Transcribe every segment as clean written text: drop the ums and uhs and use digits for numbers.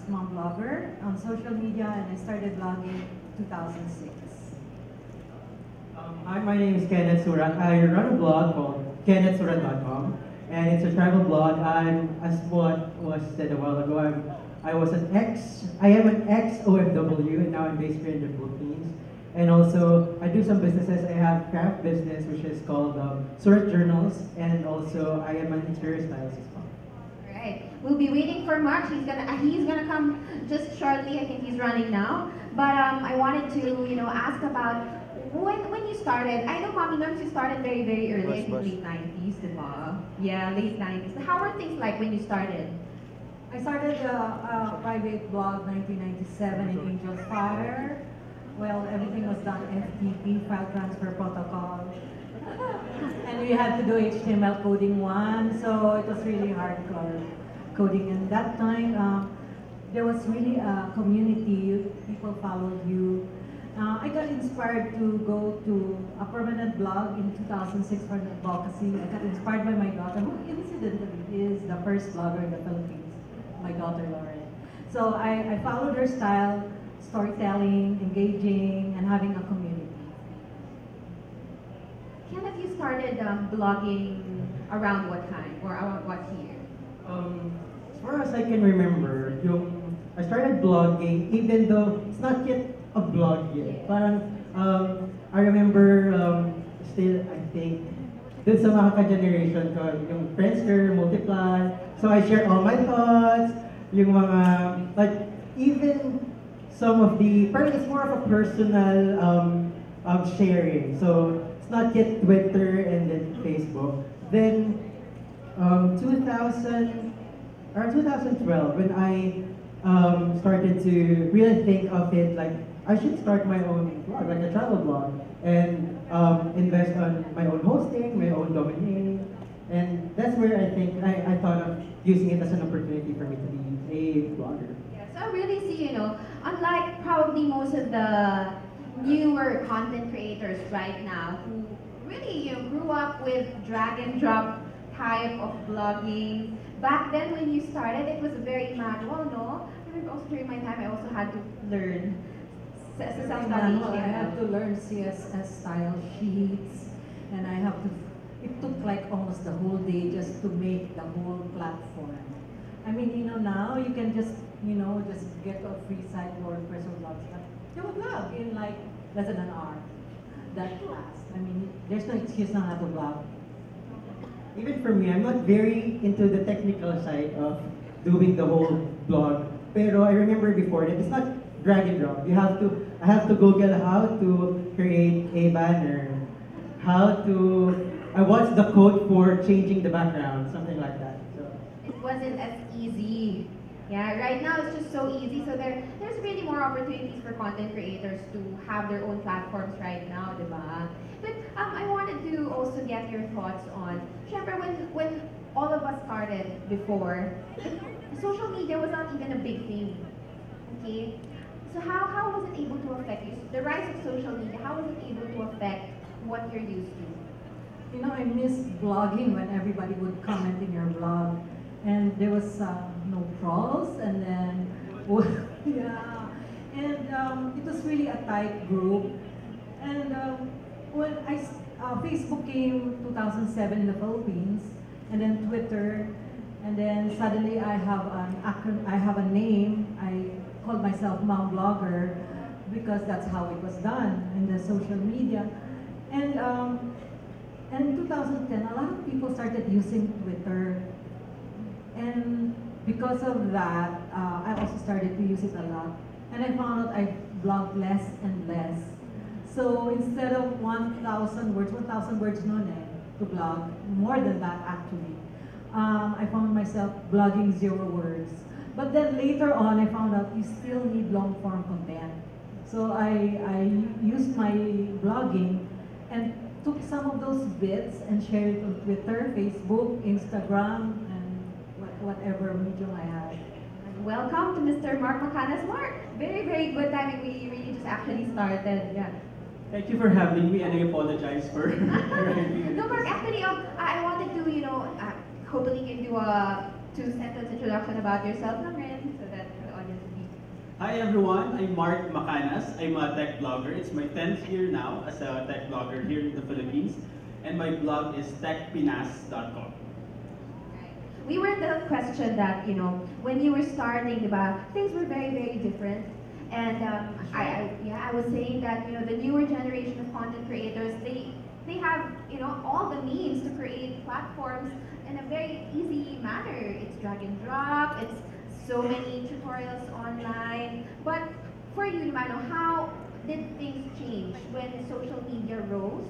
Mom Blogger on social media, and I started blogging 2006. Hi, my name is Kenneth Surat. I run a blog called kennethsurat.com, and it's a travel blog. As what was said a while ago, I am an ex-OFW, and now I'm based here in the Philippines. And also, I do some businesses. I have craft business, which is called Surat Journals, and also I am an interior stylist as well. Right. We'll be waiting for Mark. He's gonna come just shortly. I think he's running now. But I wanted to ask about when you started. I know Mommy Norms, you started very very early. I think late 90s, diba? Yeah, late 90s. How were things like when you started? I started a private blog 1997 in Angel's Fire. Well, everything was done FTP, file transfer protocol. And we had to do HTML coding one, so it was really hardcore coding. And that time, there was really a community, people followed you. I got inspired to go to a permanent blog in 2006 for advocacy. I got inspired by my daughter, who incidentally is the first blogger in the Philippines, my daughter Lauren. So I followed her style, storytelling, engaging, and having a community. Kenneth, you started blogging around what time or around what year? As far as I can remember, I started blogging even though it's not yet a blog yet. Parang, I remember still, I think, dun sa mga ka-generation ko, yung Friendster, Multiply. So I share all my thoughts, yung mga, like, even some of the, parang it's more of a personal sharing. So it's not yet Twitter and then Facebook. Then around 2012, when I started to really think of it like I should start my own blog, like a travel blog, and invest on my own hosting, my own domain name, and that's where I think I thought of using it as an opportunity for me to be a blogger. Yeah, so I really see, unlike probably most of the newer content creators right now who really grew up with drag and drop type of blogging. Back then when you started, it was very manual, no? I remember also during my time, I also had to learn self-study. I had to learn CSS style sheets, and it took like almost the whole day just to make the whole platform. I mean, now you can just get a free site WordPress or Blogspot. You will blog in like less than an hour. That fast. I mean, there's no excuse not to blog. Even for me, I'm not very into the technical side of doing the whole blog. Pero I remember before that it's not drag and drop. I have to Google how to create a banner, what's the code for changing the background, something like that. So It wasn't as easy. Yeah, right now it's just so easy. So there's really more opportunities for content creators to have their own platforms right now, diba? But I wanted to also get your thoughts on, syempre when all of us started before, social media was not even a big thing. Okay? So how was it able to affect you? The rise of social media, how was it able to affect what you're used to? I missed blogging when everybody would comment in your blog, and there was no trolls, and then yeah, and it was really a tight group. And when Facebook came 2007 in the Philippines, and then Twitter, and then suddenly I have a name. I called myself Mom Blogger because that's how it was done in the social media, and in 2010, a lot of people started using Twitter, and because of that, I also started to use it a lot. And I found out I blogged less and less. So instead of 1,000 words noon to blog, more than that actually, I found myself blogging 0 words. But then later on, I found out you still need long form content. So I used my blogging and took some of those bits and shared it on Twitter, Facebook, Instagram, and whatever medium I had. Welcome to Mr. Mark Macanas. Mark, very, very good timing. We really just actually started. Yeah. Thank you for having me, and I apologize for No, Mark, actually, I wanted to, hopefully you can do a 2-sentence introduction about yourself, naman, so that the audience Hi everyone, I'm Mark Macanas. I'm a tech blogger. It's my 10th year now as a tech blogger here in the Philippines. And my blog is techpinas.com. We were the question that, when you were starting, diba, things were very, very different. And I was saying that, the newer generation of content creators, they have, all the means to create platforms in a very easy manner. It's drag and drop, it's so many tutorials online. But for you, Mano, how did things change when social media rose?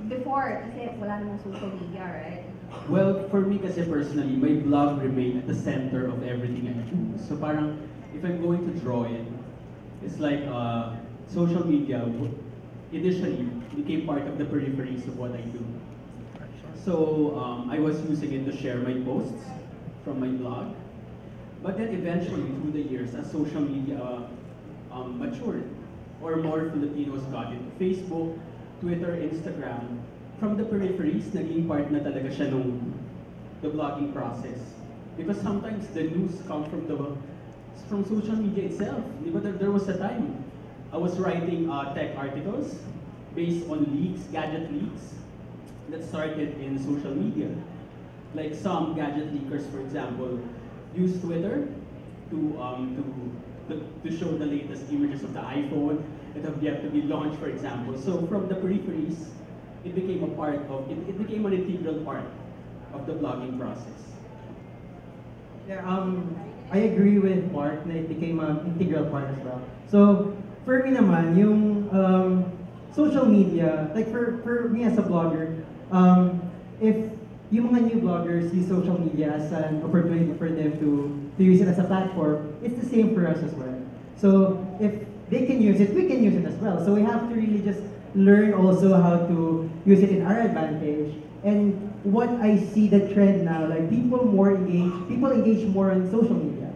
Before, kasi wala namang social media, right? Well, for me kasi personally, my blog remained at the center of everything I do. So parang, if I'm going to draw it, it's like social media initially became part of the peripheries of what I do. So I was using it to share my posts from my blog. But then eventually, through the years, as social media matured, or more Filipinos got into Facebook, Twitter, Instagram, from the peripheries, naging part na talaga siya nung the blogging process. Because sometimes the news come from social media itself. Di ba, there was a time I was writing tech articles based on leaks, gadget leaks, that started in social media. Like some gadget leakers, for example, use Twitter to show the latest images of the iPhone that have yet to be launched, for example. So from the peripheries, it became it became an integral part of the blogging process. Yeah, I agree with Mark na it became an integral part as well. So, for me naman, yung social media, like for me as a blogger, if yung mga new bloggers use social media as an opportunity for them to use it as a platform, it's the same for us as well. So, if they can use it, we can use it as well. So we have to really just learn also how to use it in our advantage. And what I see the trend now, like people engage more on social media.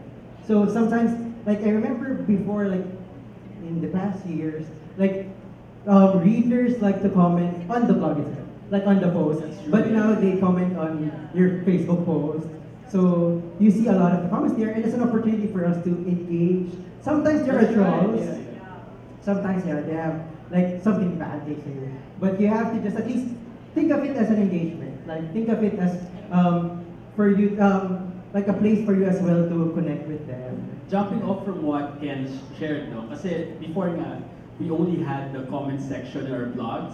So sometimes, like I remember before, like in the past years, like readers like to comment on the blog itself, like on the post. But now they comment on your Facebook post. So you see a lot of the comments there, and it's an opportunity for us to engage. Sometimes there are trolls. Sometimes they have like something bad they say. But you have to just at least think of it as an engagement. Like think of it as for you like a place for you as well to connect with them. Jumping off from what Ken shared, no? Kasi before nga, we only had the comment section in our blogs.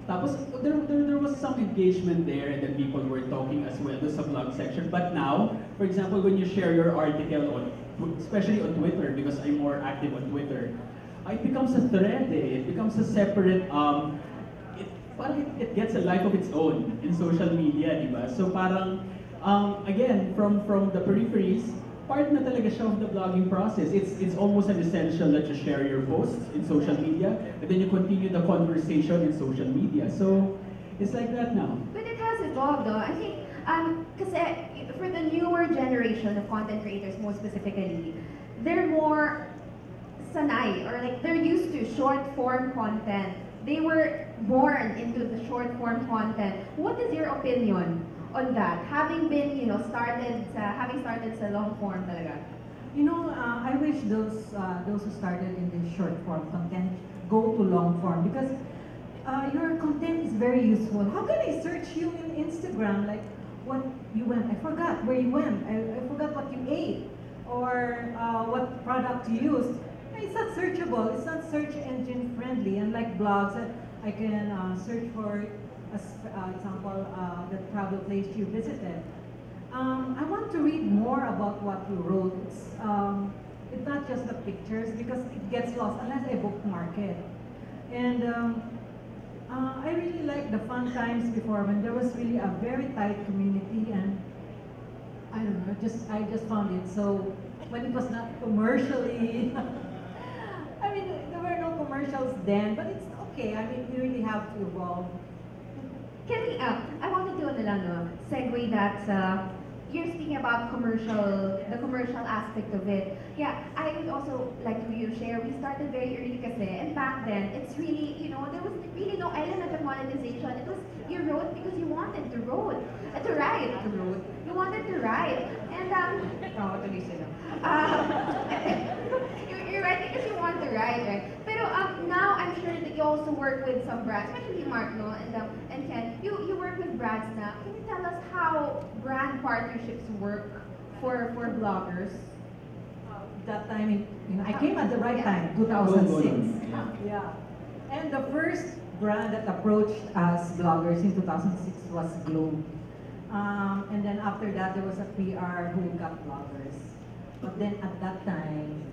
Tapos there was some engagement there and then people were talking as well to some blog section. But now, for example, when you share your article especially on Twitter, because I'm more active on Twitter, it becomes a thread. It becomes a separate it gets a life of its own in social media, di ba? So parang again, from the peripheries, part na talaga siya of the blogging process. It's almost an essential that you share your posts in social media, and then you continue the conversation in social media. So it's like that now. But it has evolved, though. I think, kasi for the newer generation of content creators, more specifically, they're more sanay, or like they're used to short form content. They were born into the short form content. What is your opinion on that? Having been, having started sa long form talaga. I wish those who started in the short form content go to long form, because your content is very useful. How can I search you in Instagram? Like what you went, I forgot where you went. I forgot what you ate or what product you used. It's not searchable. It's not search engine friendly. Unlike blogs, I can search for, example, the travel place you visited. I want to read more about what you wrote. It's not just the pictures, because it gets lost unless I bookmark it. And I really like the fun times before, when there was really a very tight community, and I don't know, I just found it so, when it was not commercially I mean, there were no commercials then, but it's okay. I mean, we really have to evolve. Can we, I wanted to segue that you're speaking about the commercial aspect of it. Yeah, I would also like to share, we started very early kasi, and back then, it's really, there was really no element of monetization. It was, you wrote because you wanted to write. You wanted to write. And, work with some brands, especially Mark, no, and Ken, you work with brands na. Can you tell us how brand partnerships work for bloggers? That time, I came at the right time, Go, go, 2006. yeah. Yeah. And the first brand that approached us bloggers in 2006 was Globe. And then after that, there was a PR who got bloggers. But then at that time,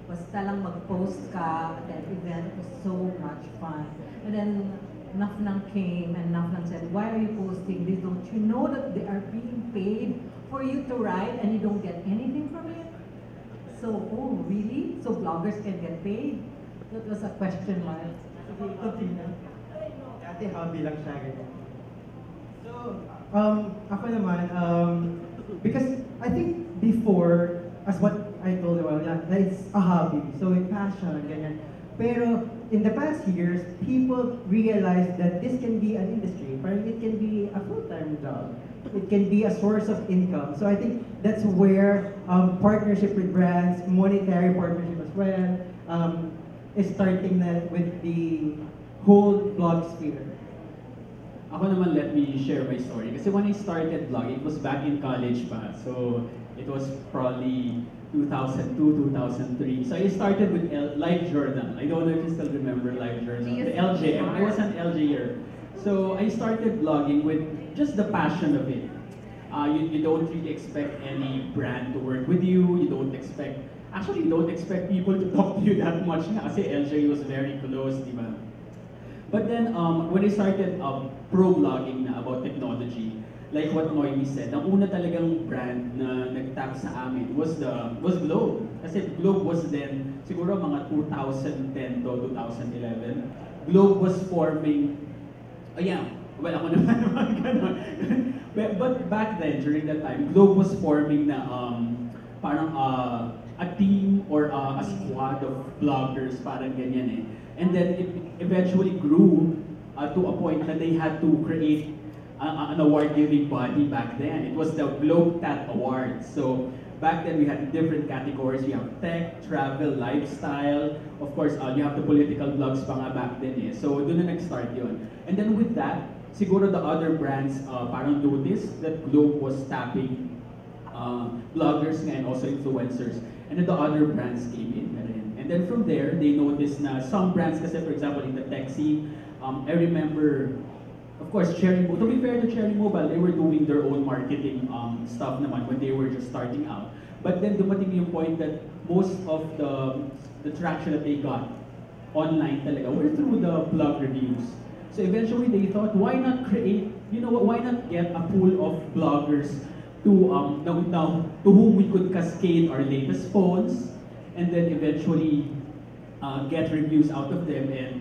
basta lang mag-post ka at that event, it was so much fun. And then Nafnang came and Nafnang said, why are you posting this? Don't you know that they are being paid for you to write and you don't get anything from it? So, oh really? So bloggers can get paid? That was a question mark. Sige, continue. Dati hobby lang siya ganyan. So, ako naman, because I think before, as what I told you, well, that it's a hobby, so it's passion, ganyan. Pero in the past years, people realized that this can be an industry, parang it can be a full-time job. It can be a source of income. So I think that's where partnership with brands, monetary partnership as well, is starting na with the whole blog sphere. Ako naman, let me share my story. Kasi when I started blogging, it was back in college pa. So, it was probably 2002, 2003. So, I started with Live Journal. I don't know if you still remember Live Journal. The LJM. I was an LJer. So, I started blogging with just the passion of it. You don't really expect any brand to work with you. You don't expect people to talk to you that much na kasi LJ was very close, di ba? But then, when I started pro-blogging na about technology, like what Noemi said, ang una talagang brand na nag-tap sa amin was Globe. Kasi Globe was then, siguro mga 2010 to 2011. Globe was forming, well, ako naman naman gano'n. But back then, during that time, Globe was forming na parang a team or a squad of bloggers, parang ganyan eh. And then it eventually grew to a point that they had to create an award-giving body back then. It was the Globe Tat Awards. So back then we had different categories. We have tech, travel, lifestyle. Of course, you have the political blogs pa nga back then eh. So doon na nag-start yun. And then with that, siguro the other brands parang noticed that Globe was tapping bloggers nga and also influencers. And then the other brands came in. And then from there, they noticed na some brands, kasi for example in the tech scene, I remember, of course, to be fair to Cherry Mobile, they were doing their own marketing stuff naman when they were just starting out. But then dumating yung point that most of the traction that they got online talaga were through the blog reviews. So eventually they thought, why not why not get a pool of bloggers to whom we could cascade our latest phones, and then eventually get reviews out of them and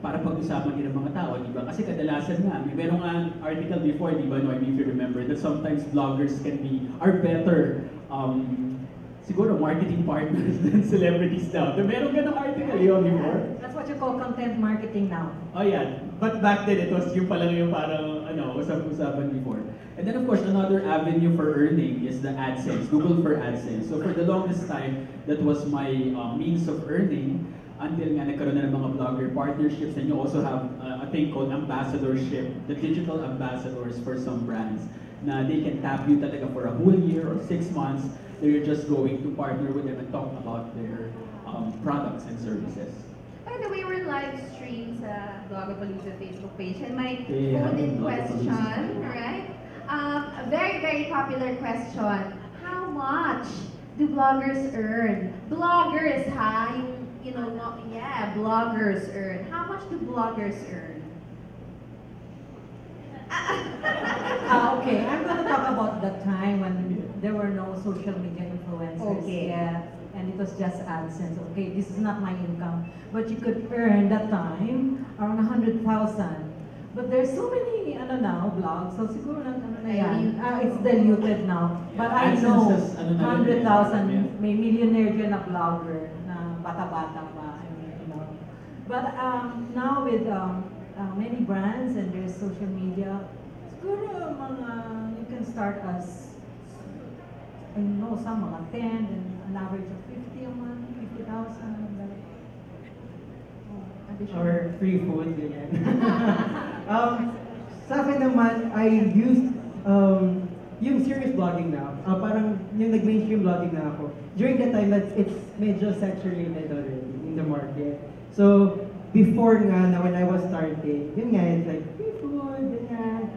para pag-usapan din ng mga tao, di ba? Kasi kadalasan nga, merong article before, di ba, Noemi, if you remember, that sometimes bloggers are better, siguro marketing partners than celebrities daw. Meron ganong article yun before? That's what you call content marketing now. Oh yeah, but back then it was yung palang yung parang usap-usapan before. And then of course another avenue for earning is the AdSense, Google for AdSense. So for the longest time, that was my means of earning until nga nagkaroon na ng mga blogger partnerships, and you also have a thing called ambassadorship, the digital ambassadors for some brands. Na they can tap you talaga for a whole year or 6 months. They're just going to partner with them and talk about their products and services. By the way, we're live stream sa Blogapalooza Facebook page, and my Yeah, phone-in Blogapalooza. question, right? A very, very popular question. How much do bloggers earn? Bloggers, ha? Bloggers earn. How much do bloggers earn? Okay, I'm going to talk about the time when there were no social media influencers Okay. yet, and it was just AdSense. Okay, this is not my income, but you could earn that time around 100,000. But there's so many, now, blogs, so siguro na, yan. It's diluted now. But I AdSense know, is, 100,000, yeah. may millionaire dyan na blogger na bata-bata pa. But now with many brands and there's social media, siguro you can start as, some mga 10 and an average of 50 a month, 50,000. or free food, ganyan. Sa akin naman, I used yung serious vlogging na. Parang yung nag-mainstream vlogging na ako. During the time that it's medyo saturated already in the market. So, before nga na when I was starting, yun nga, it's like free food, ganyan,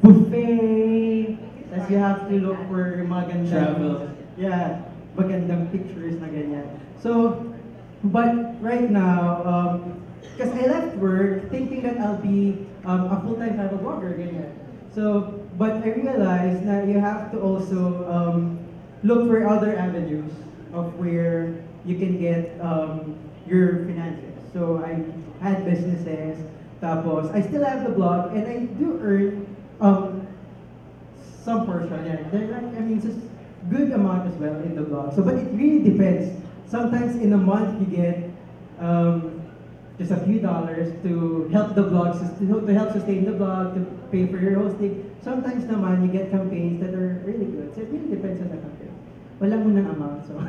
buffet, tapos you have to look for magandang, Travel. yeah, magandang pictures na ganyan. So, but right now, because I left work thinking that I'll be a full-time travel blogger, ganyan. So, but I realized that you have to also look for other avenues of where you can get your finances. So I had businesses, tapos I still have the blog, and I do earn some portion. Yeah, I mean, just good amount as well in the blog. So, but it really depends. Sometimes in a month you get just a few dollars to help the blog, to help sustain the blog, to pay for your hosting. Sometimes naman you get campaigns that are really good. So it really depends on the campaign. Wala mo ng amount, so.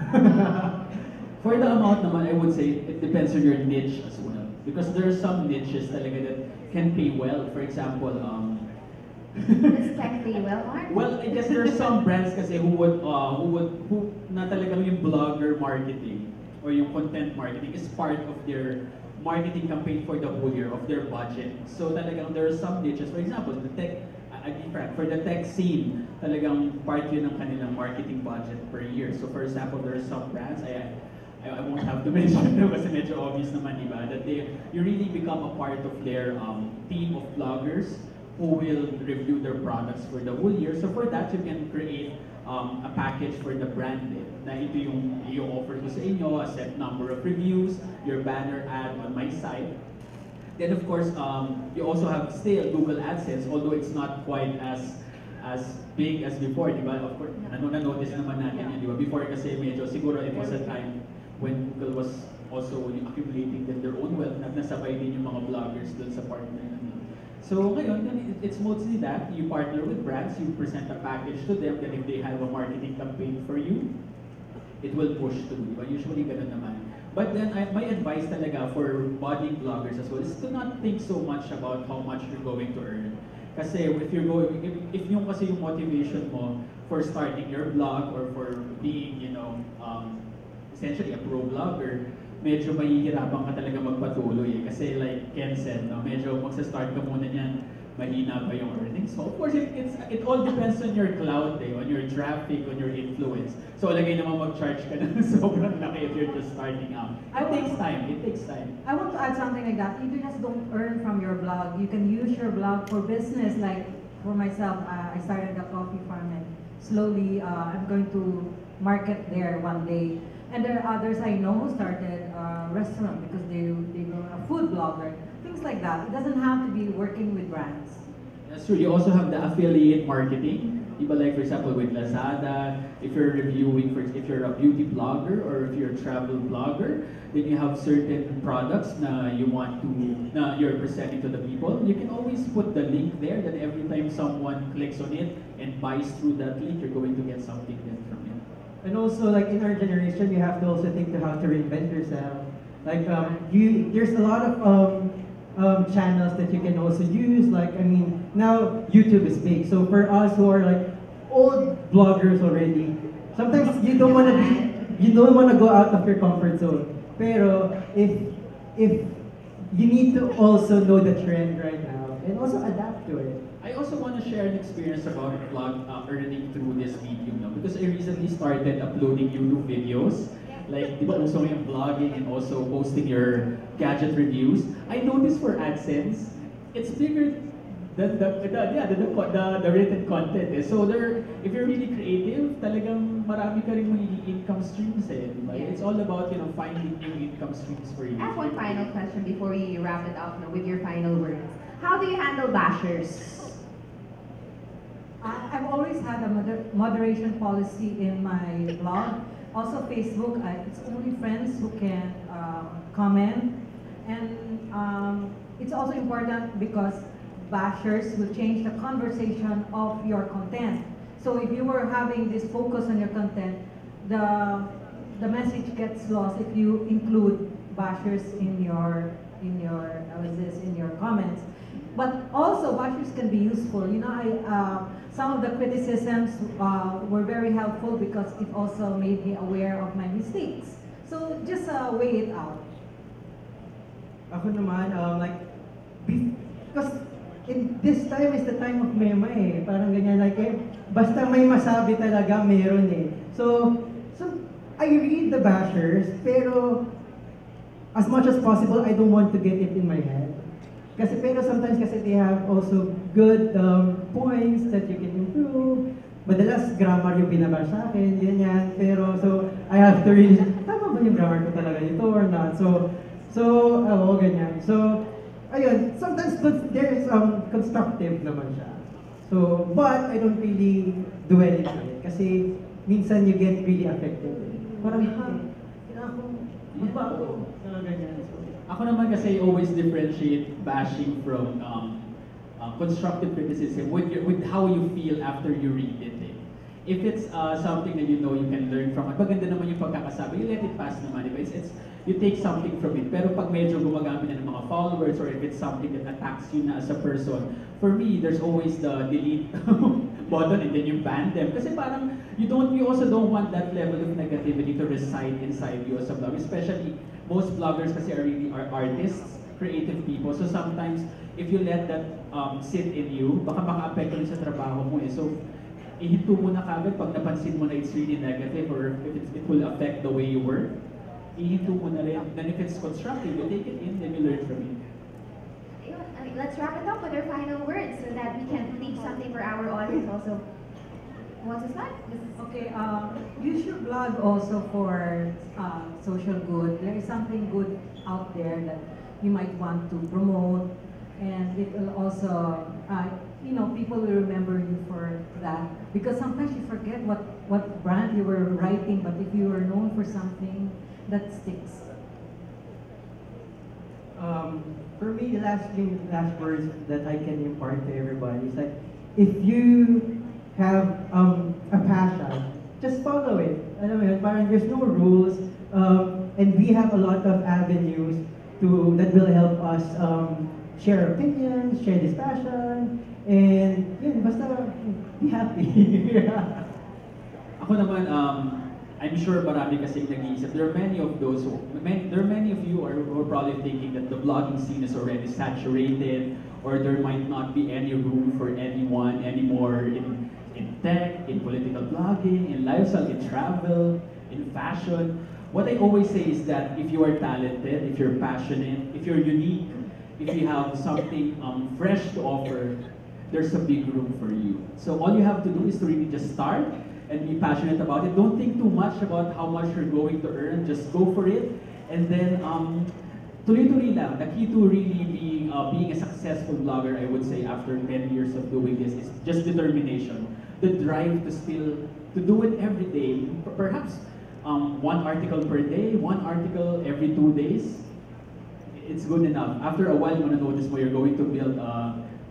For the amount naman, I would say it depends on your niche as well. Because there are some niches talaga that can pay well. For example, Does tech pay well, Mark? well, I guess there are some brands kasi who na talagang yung blogger marketing or yung content marketing is part of their marketing campaign for the whole year of their budget. So talagang there are some niches. For example, the tech, I'll be frank, for the tech scene, talagang part yun ng kanilang marketing budget per year. So for example, there are some brands, I won't have to mention them kasi medyo obvious naman, diba? That you really become a part of their team of bloggers who will review their products for the whole year. So for that, you can create a package for the brand din. Na ito yung i-offer ko sa inyo, a set number of reviews, your banner ad on my site. Then of course, you also have still Google AdSense, although it's not quite as big as before, di ba? Of course, na-notice naman natin yun, di ba? Before kasi medyo, siguro it was a time when Google was also accumulating their own wealth, nasabay din yung mga bloggers dun sa partner na yun. So ngayon, it's mostly that, you partner with brands, you present a package to them, then if they have a marketing campaign for you, it will push through, di ba? Usually ganun naman. But then, my advice talaga for budding bloggers as well is to not think so much about how much you're going to earn. Kasi if yung kasi yung motivation mo for starting your blog or for being, essentially a pro blogger, medyo mahihirapan ka talaga magpatuloy eh. Kasi like Ken said, no, medyo magsa-start ka muna niyan, mahina pa yung earnings. So of course, it all depends on your cloud eh, on your traffic, on your influence. So lagay naman mag-charge ka ng sobrang laki if you're just starting out. It takes time. I want to add something like that. You just don't earn from your blog. You can use your blog for business. Like for myself, I started a coffee farm and slowly I'm going to market there one day. And there are others I know who started a restaurant because they were a food blogger. Things like that. It doesn't have to be working with brands. That's true. You also have the affiliate marketing. Iba like for example with Lazada, if you're reviewing, if you're a beauty blogger or if you're a travel blogger, then you have certain products na you're presenting to the people. You can always put the link there that every time someone clicks on it and buys through that link, you're going to get something then from it. And also, like in our generation, you have to also think to how to reinvent yourself. Like there's a lot of channels that you can also use. Like now YouTube is big. So for us who are like old bloggers already, sometimes you don't want to go out of your comfort zone. Pero if you need to also know the trend right now and also adapt to it. I also want to share an experience about blog earning through this medium now because I recently started uploading YouTube videos. Like, di ba uso yung vlogging and also posting your gadget reviews. I noticed for AdSense, it's bigger than the written content. Eh. So if you're really creative, talagang marami ka rin magiging income streams eh. Diba? Yeah. It's all about finding new income streams for you. I have one final question before we wrap it up with your final words. How do you handle bashers? I've always had a moderation policy in my blog. Also Facebook, it's only friends who can comment. And it's also important because bashers will change the conversation of your content. So if you were having this focus on your content, the message gets lost if you include bashers in your in your comments. But also, bashers can be useful. You know, some of the criticisms were very helpful because it also made me aware of my mistakes. So just weigh it out. Ako naman, because in this time is the time of mema eh. Parang ganyan, like basta may masabi talaga, meron eh. So I read the bashers, pero as much as possible, I don't want to get it in my head. Pero sometimes kasi they have also good points that you can improve. Madalas grammar yung binabash sa akin, yan. Pero so I have to really, tama ba yung grammar ko talaga ito or not? Ganyan. So, ayun, sometimes there is constructive naman siya. So, but I don't really dwell into it. Kasi minsan you get really affected. Parang, kailangan kong magbago. Ganyan. So, Ako naman kasi I always differentiate bashing from constructive criticism with how you feel after you read it. If it's something that you know you can learn from, at maganda naman yung pagkakasabi, you let it pass naman. It's you take something from it. Pero pag medyo gumagamit na ng mga followers or if it's something that attacks you na as a person, for me, there's always the delete button and then you ban them. Kasi parang you also don't want that level of negativity to reside inside you as a blogger. Especially, most bloggers kasi are artists, creative people. So sometimes, if you let that sit in you, baka maka-apekto rin sa trabaho mo eh. So, ihinto mo na kagad pag napansin mo na it's really negative or if it will affect the way you work. Ihinto mo na rin. Then if it's constructive, you take it in, then you learn from it. Let's wrap it up with our final words so that we can leave something for our audience also. Who wants to start? Okay, use your blog also for social good. There is something good out there that you might want to promote, and it will also, people will remember you for that. Because sometimes you forget what brand you were writing, but if you are known for something, that sticks. For me, the last words that I can impart to everybody is like, if you have a passion, just follow it. Alam mo yun, parang there's no rules, and we have a lot of avenues that will help us share opinions, share this passion, and yun, basta be happy. Ako naman, I'm sure marami kasing nag-iisip. There are many of you who are probably thinking that the blogging scene is already saturated, or there might not be any room for anyone anymore in tech, in political blogging, in lifestyle, in travel, in fashion. What I always say is that if you are talented, if you're passionate, if you're unique, if you have something fresh to offer, there's a big room for you. So all you have to do is to really just start and be passionate about it. Don't think too much about how much you're going to earn. Just go for it. And then, tuloy-tuloy lang. The key to really being a successful blogger, I would say, after 10 years of doing this, is just determination. The drive to do it every day. Perhaps one article per day, one article every 2 days. It's good enough. After a while, you're gonna notice where you're going to build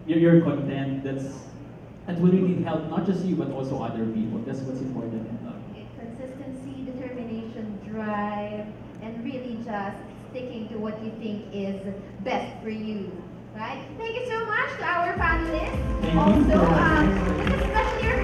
your content that will really help not just you but also other people. That's what's important in blogging. Consistency, determination, drive, and really just sticking to what you think is best for you. Right? Thank you so much to our panelists. Thank you. Also, with a special